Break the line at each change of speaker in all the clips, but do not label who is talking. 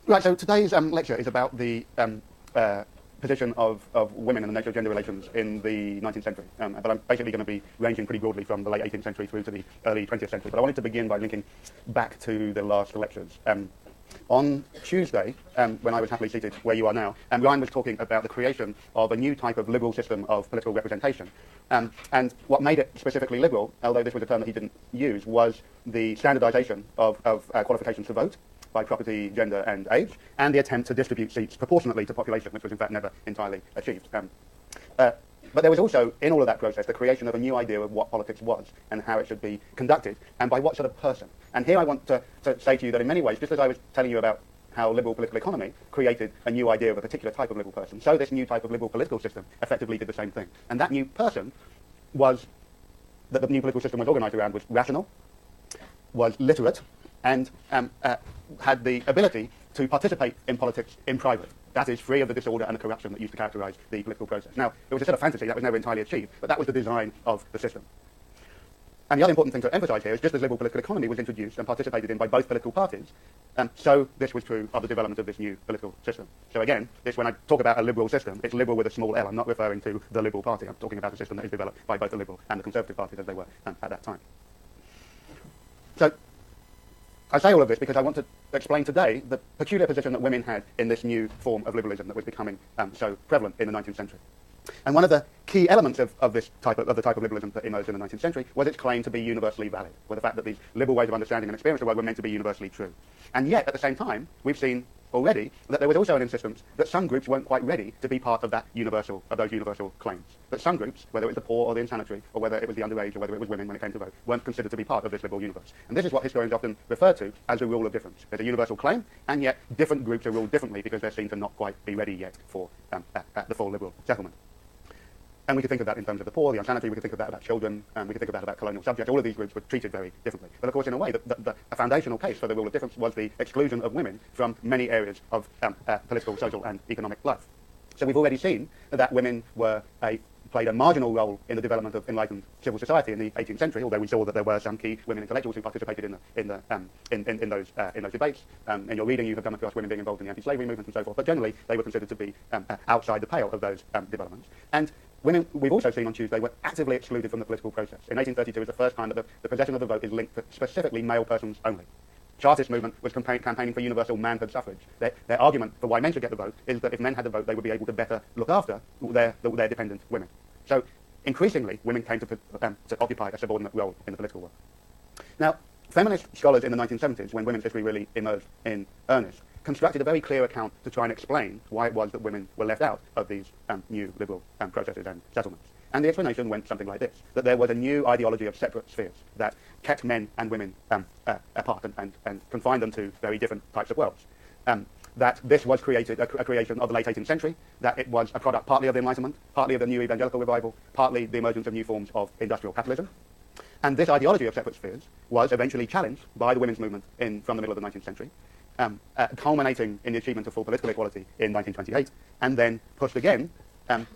Right, so today's lecture is about the position of women and the nature of gender relations in the 19th century. But I'm basically going to be ranging pretty broadly from the late 18th century through to the early 20th century. But I wanted to begin by linking back to the last lectures. On Tuesday, when I was happily seated where you are now, Ryan was talking about the creation of a new type of liberal system of political representation. And what made it specifically liberal, although this was a term that he didn't use, was the standardization of qualifications to vote by property, gender and age, and the attempt to distribute seats proportionately to population, which was in fact never entirely achieved. But there was also, in all of that process, the creation of a new idea of what politics was and how it should be conducted, and by what sort of person. And here I want to say to you that in many ways, just as I was telling you about how liberal political economy created a new idea of a particular type of liberal person, so this new type of liberal political system effectively did the same thing. And that new person was, that the new political system was organized around, was rational, was literate, and had the ability to participate in politics in private. That is, free of the disorder and the corruption that used to characterize the political process. Now, it was a sort of fantasy that was never entirely achieved, but that was the design of the system. And the other important thing to emphasize here is just as liberal political economy was introduced and participated in by both political parties, so this was true of the development of this new political system. So again, when I talk about a liberal system, it's liberal with a small l. I'm not referring to the Liberal Party. I'm talking about a system that is developed by both the Liberal and the Conservative parties as they were at that time. So I say all of this because I want to explain today the peculiar position that women had in this new form of liberalism that was becoming so prevalent in the 19th century. And one of the key elements of the type of liberalism that emerged in the 19th century was its claim to be universally valid, or the fact that these liberal ways of understanding and experience of the world were meant to be universally true. And yet, at the same time, we've seen already that there was also an insistence that some groups weren't quite ready to be part of those universal claims. That some groups, whether it was the poor or the insanitary, or whether it was the underage, or whether it was women when it came to vote, weren't considered to be part of this liberal universe. And this is what historians often refer to as the rule of difference. There's a universal claim, and yet different groups are ruled differently because they're seen to not quite be ready yet for the full liberal settlement. And we could think of that in terms of the poor, the unsanitary, we could think of that about children, we could think of that about colonial subjects. All of these groups were treated very differently. But of course, in a way, a foundational case for the rule of difference was the exclusion of women from many areas of political, social and economic life. So we've already seen that women played a marginal role in the development of enlightened civil society in the 18th century, although we saw that there were some key women intellectuals who participated in those debates. In your reading, you have come across women being involved in the anti-slavery movement and so forth, but generally they were considered to be outside the pale of those developments. And women, we've also seen on Tuesday, were actively excluded from the political process. In 1832 is the first time that the possession of the vote is linked to specifically male persons only. Chartist movement was campaigning for universal manhood suffrage. Their argument for why men should get the vote is that if men had the vote, they would be able to better look after their dependent women. So increasingly, women came to occupy a subordinate role in the political world. Now, feminist scholars in the 1970s, when women's history really emerged in earnest, constructed a very clear account to try and explain why it was that women were left out of these new liberal processes and settlements. And the explanation went something like this, that there was a new ideology of separate spheres that kept men and women apart and confined them to very different types of worlds. That this was a creation of the late 18th century, that it was a product partly of the Enlightenment, partly of the new evangelical revival, partly the emergence of new forms of industrial capitalism. And this ideology of separate spheres was eventually challenged by the women's movement from the middle of the 19th century, culminating in the achievement of full political equality in 1928, and then pushed again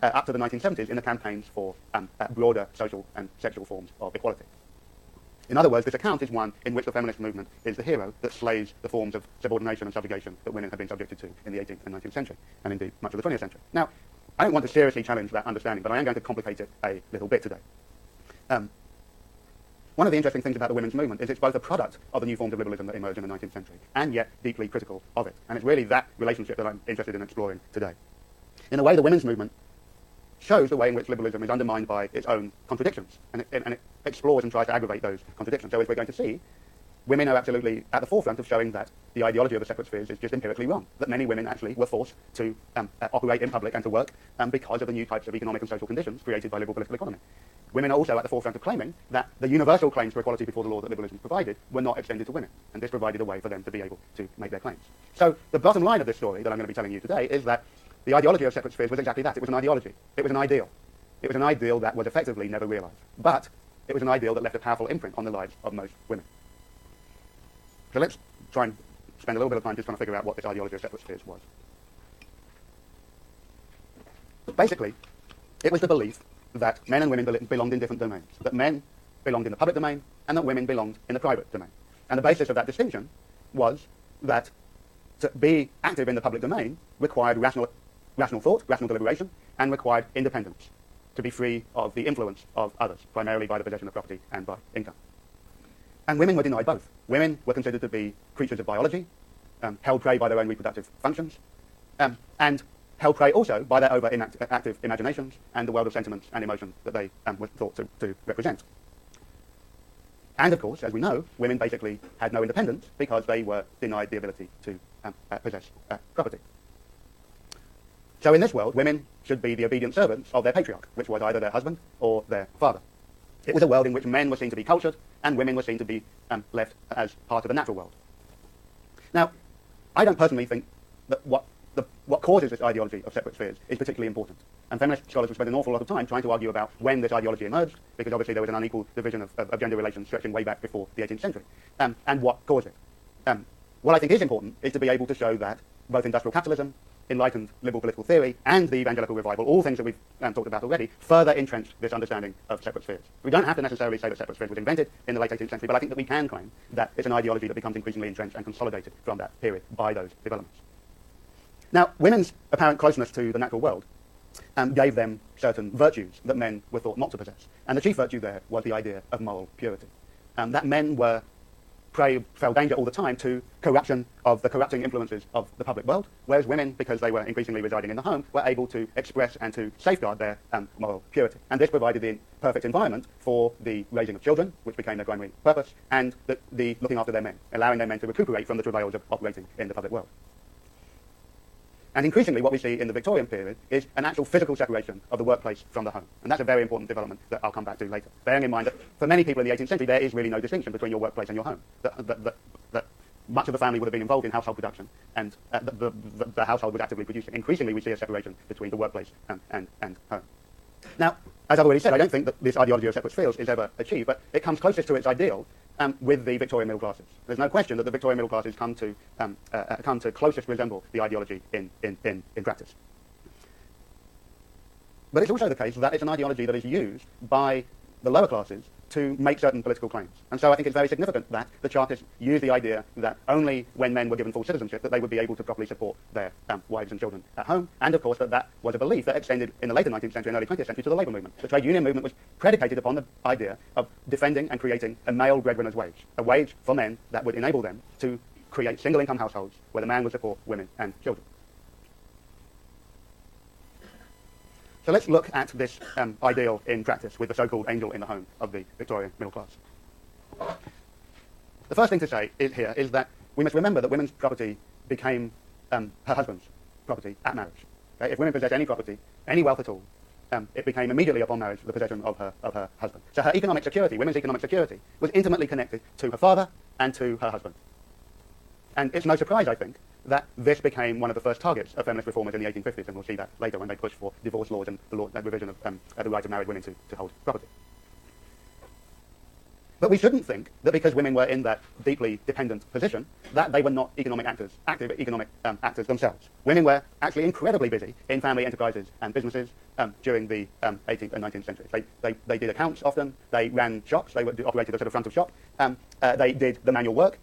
up to the 1970s in the campaigns for broader social and sexual forms of equality. In other words, this account is one in which the feminist movement is the hero that slays the forms of subordination and subjugation that women have been subjected to in the 18th and 19th century, and indeed much of the 20th century. Now, I don't want to seriously challenge that understanding, but I am going to complicate it a little bit today. One of the interesting things about the women's movement is it's both a product of the new forms of liberalism that emerged in the 19th century, and yet deeply critical of it. And it's really that relationship that I'm interested in exploring today. In a way, the women's movement shows the way in which liberalism is undermined by its own contradictions, and it explores and tries to aggravate those contradictions. So as we're going to see, women are absolutely at the forefront of showing that the ideology of the separate spheres is just empirically wrong, that many women actually were forced to operate in public and to work because of the new types of economic and social conditions created by liberal political economy. Women are also at the forefront of claiming that the universal claims for equality before the law that liberalism provided were not extended to women, and this provided a way for them to be able to make their claims. So the bottom line of this story that I'm going to be telling you today is that the ideology of separate spheres was exactly that. It was an ideology. It was an ideal. It was an ideal that was effectively never realized. But it was an ideal that left a powerful imprint on the lives of most women. So let's try and spend a little bit of time just trying to figure out what this ideology of separate spheres was. Basically, it was the belief that men and women belonged in different domains, that men belonged in the public domain and that women belonged in the private domain. And the basis of that distinction was that to be active in the public domain required rational thought, rational deliberation, and required independence, to be free of the influence of others, primarily by the possession of property and by income. And women were denied both. Women were considered to be creatures of biology, held prey by their own reproductive functions, and held prey also by their over-active imaginations and the world of sentiments and emotions that they were thought to represent. And of course, as we know, women basically had no independence because they were denied the ability to possess property. So in this world, women should be the obedient servants of their patriarch, which was either their husband or their father. It was a world in which men were seen to be cultured and women were seen to be left as part of the natural world. Now, I don't personally think that what causes this ideology of separate spheres is particularly important. And feminist scholars have spent an awful lot of time trying to argue about when this ideology emerged, because obviously there was an unequal division of gender relations stretching way back before the 18th century, and what caused it. What I think is important is to be able to show that both industrial capitalism, enlightened liberal political theory, and the evangelical revival, all things that we've talked about already, further entrenched this understanding of separate spheres. We don't have to necessarily say that separate spheres was invented in the late 18th century, but I think that we can claim that it's an ideology that becomes increasingly entrenched and consolidated from that period by those developments. Now, women's apparent closeness to the natural world gave them certain virtues that men were thought not to possess. And the chief virtue there was the idea of moral purity. That men fell danger all the time to corruption of the corrupting influences of the public world, whereas women, because they were increasingly residing in the home, were able to express and to safeguard their moral purity. And this provided the perfect environment for the raising of children, which became their primary purpose, and the looking after their men, allowing their men to recuperate from the travails of operating in the public world. And increasingly what we see in the Victorian period is an actual physical separation of the workplace from the home. And that's a very important development that I'll come back to later. Bearing in mind that for many people in the 18th century, there is really no distinction between your workplace and your home. That much of the family would have been involved in household production, and the household was actively producing. Increasingly, we see a separation between the workplace and home. Now, as I've already said, I don't think that this ideology of separate spheres is ever achieved, but it comes closest to its ideal with the Victorian middle classes. There's no question that the Victorian middle classes come to closest resemble the ideology in practice. But it's also the case that it's an ideology that is used by the lower classes to make certain political claims. And so I think it's very significant that the Chartists used the idea that only when men were given full citizenship that they would be able to properly support their wives and children at home, and of course that was a belief that extended in the later 19th century and early 20th century to the labour movement. The trade union movement was predicated upon the idea of defending and creating a male breadwinner's wage, a wage for men that would enable them to create single-income households where the man would support women and children. So let's look at this ideal in practice with the so-called angel in the home of the Victorian middle class. The first thing to say here is that we must remember that women's property became her husband's property at marriage. Okay? If women possessed any property, any wealth at all, it became immediately upon marriage the possession of her husband. So her economic security, women's economic security, was intimately connected to her father and to her husband. And it's no surprise, I think, that this became one of the first targets of feminist reformers in the 1850s, and we'll see that later when they pushed for divorce laws and the revision of the right of married women to hold property. But we shouldn't think that because women were in that deeply dependent position, that they were not active economic actors themselves. Women were actually incredibly busy in family enterprises and businesses during the 18th and 19th centuries. They did accounts often, they ran shops, they operated a sort of front of shop, they did the manual work,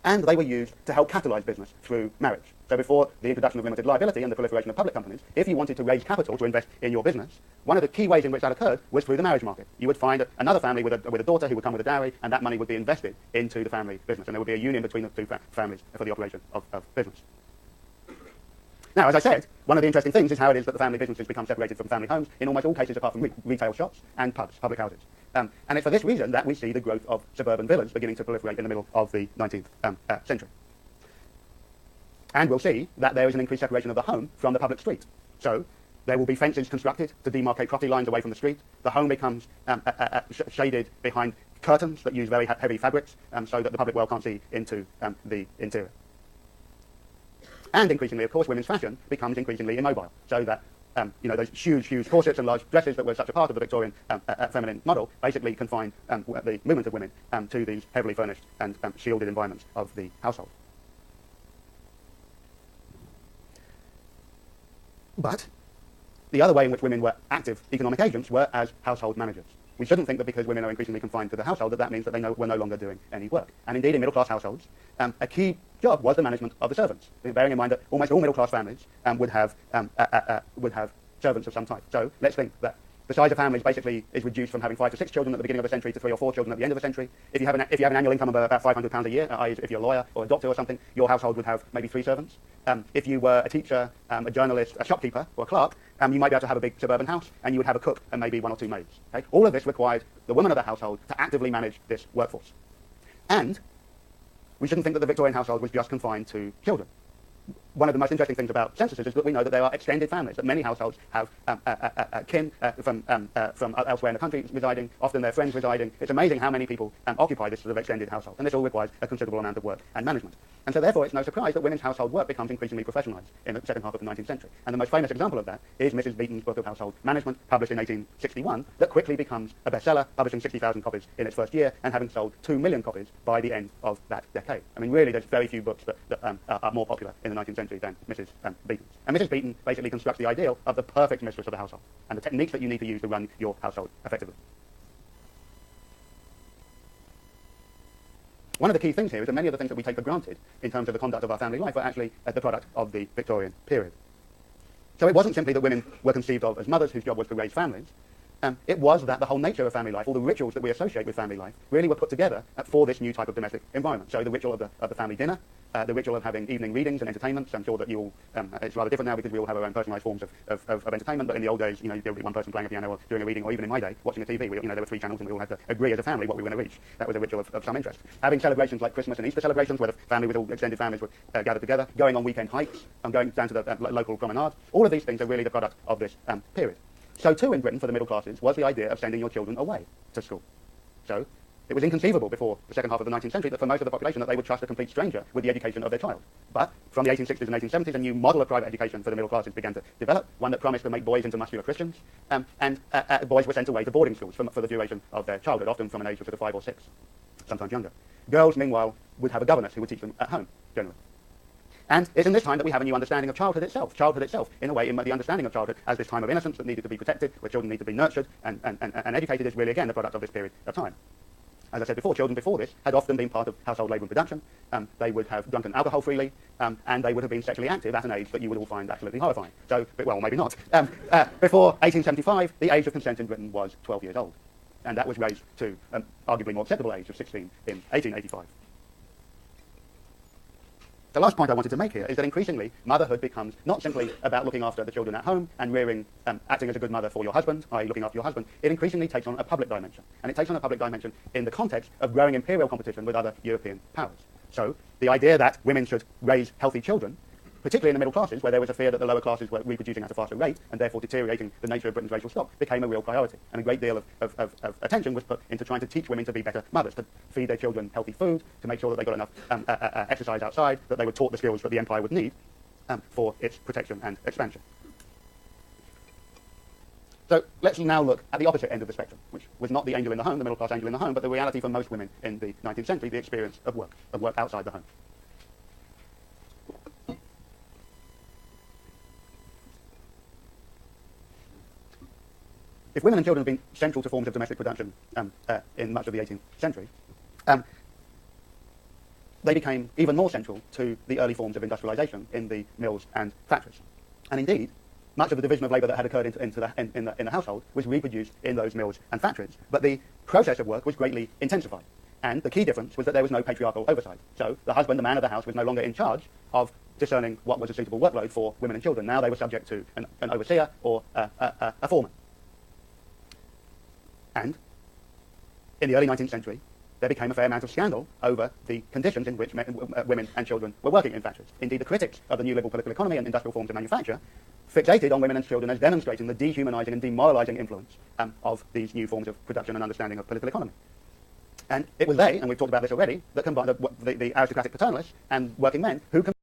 and they were used to help catalyse business through marriage. So before the introduction of limited liability and the proliferation of public companies, if you wanted to raise capital to invest in your business, one of the key ways in which that occurred was through the marriage market. You would find another family with a daughter who would come with a dowry, and that money would be invested into the family business, and there would be a union between the two families for the operation of business. Now, as I said, one of the interesting things is how it is that the family businesses become separated from family homes in almost all cases apart from retail shops and pubs, public houses. And it's for this reason that we see the growth of suburban villas beginning to proliferate in the middle of the 19th century. And we'll see that there is an increased separation of the home from the public street. So there will be fences constructed to demarcate property lines away from the street. The home becomes shaded behind curtains that use very heavy fabrics so that the public world can't see into the interior. And increasingly, of course, women's fashion becomes increasingly immobile, so that those huge corsets and large dresses that were such a part of the Victorian feminine model basically confined the movement of women to these heavily furnished and shielded environments of the household. But the other way in which women were active economic agents were as household managers. we shouldn't think that because women are increasingly confined to the household that means that they were no longer doing any work. And indeed, in middle-class households, a key job was the management of the servants, bearing in mind that almost all middle-class families would have servants of some type. So let's think that the size of families basically is reduced from having 5 to 6 children at the beginning of the century to 3 or 4 children at the end of the century. If you have an annual income of about £500 a year, i.e. if you're a lawyer or a doctor or something, your household would have maybe 3 servants. If you were a teacher, a journalist, a shopkeeper, or a clerk, you might be able to have a big suburban house, and you would have a cook and maybe 1 or 2 maids. Okay? All of this required the woman of the household to actively manage this workforce. And we shouldn't think that the Victorian household was just confined to children. One of the most interesting things about censuses is that we know that there are extended families, that many households have kin from elsewhere in the country residing, often their friends residing. It's amazing how many people occupy this sort of extended household, and this all requires a considerable amount of work and management. And so therefore it's no surprise that women's household work becomes increasingly professionalised in the second half of the 19th century. And the most famous example of that is Mrs. Beeton's book of household management, published in 1861, that quickly becomes a bestseller, publishing 60,000 copies in its first year and having sold 2 million copies by the end of that decade. I mean, really, there's very few books that are more popular in the 19th century than Mrs. Beeton's. And Mrs. Beeton basically constructs the ideal of the perfect mistress of the household and the techniques that you need to use to run your household effectively. One of the key things here is that many of the things that we take for granted in terms of the conduct of our family life were actually the product of the Victorian period. So it wasn't simply that women were conceived of as mothers whose job was to raise families. It was that the whole nature of family life, all the rituals that we associate with family life, really were put together for this new type of domestic environment. So the ritual of the family dinner, the ritual of having evening readings and entertainments. I'm sure that you all, it's rather different now because we all have our own personalised forms of entertainment, but in the old days, there would be one person playing a piano or doing a reading, or even in my day, watching a TV. There were 3 channels and we all had to agree as a family what we were going to reach. That was a ritual of some interest. Having celebrations like Christmas and Easter celebrations, where the family with all extended families would gather together, going on weekend hikes, going down to the local promenade. All of these things are really the product of this period. So too in Britain for the middle classes was the idea of sending your children away to school. So it was inconceivable before the second half of the 19th century that for most of the population that they would trust a complete stranger with the education of their child. But from the 1860s and 1870s, a new model of private education for the middle classes began to develop, one that promised to make boys into muscular Christians, and boys were sent away to boarding schools for the duration of their childhood, often from an age of sort of 5 or 6, sometimes younger. Girls, meanwhile, would have a governess who would teach them at home, generally. And it's in this time that we have a new understanding of childhood itself. Childhood itself, in a way, in the understanding of childhood as this time of innocence that needed to be protected, where children need to be nurtured and educated, is really, again, the product of this period of time. As I said before, children before this had often been part of household labour and production. They would have drunk alcohol freely, and they would have been sexually active at an age that you would all find absolutely horrifying. So, well, maybe not. Before 1875, the age of consent in Britain was 12 years old, and that was raised to an arguably more acceptable age of 16 in 1885. The last point I wanted to make here is that increasingly motherhood becomes not simply about looking after the children at home and rearing, acting as a good mother for your husband, i.e. looking after your husband. It increasingly takes on a public dimension. And it takes on a public dimension in the context of growing imperial competition with other European powers. So the idea that women should raise healthy children, particularly in the middle classes, where there was a fear that the lower classes were reproducing at a faster rate and therefore deteriorating the nature of Britain's racial stock, became a real priority. And a great deal of attention was put into trying to teach women to be better mothers, to feed their children healthy food, to make sure that they got enough exercise outside, that they were taught the skills that the empire would need for its protection and expansion. So let's now look at the opposite end of the spectrum, which was not the angel in the home, the middle class angel in the home, but the reality for most women in the 19th century, the experience of work outside the home. If women and children have been central to forms of domestic production in much of the 18th century, they became even more central to the early forms of industrialization in the mills and factories. And indeed, much of the division of labour that had occurred in the household was reproduced in those mills and factories, but the process of work was greatly intensified. And the key difference was that there was no patriarchal oversight. So the husband, the man of the house, was no longer in charge of discerning what was a suitable workload for women and children. Now they were subject to an overseer or a foreman. And in the early 19th century, there became a fair amount of scandal over the conditions in which women and children were working in factories. Indeed, the critics of the new liberal political economy and industrial forms of manufacture fixated on women and children as demonstrating the dehumanizing and demoralizing influence of these new forms of production and understanding of political economy. And it was they, and we've talked about this already, that combined the aristocratic paternalists and working men who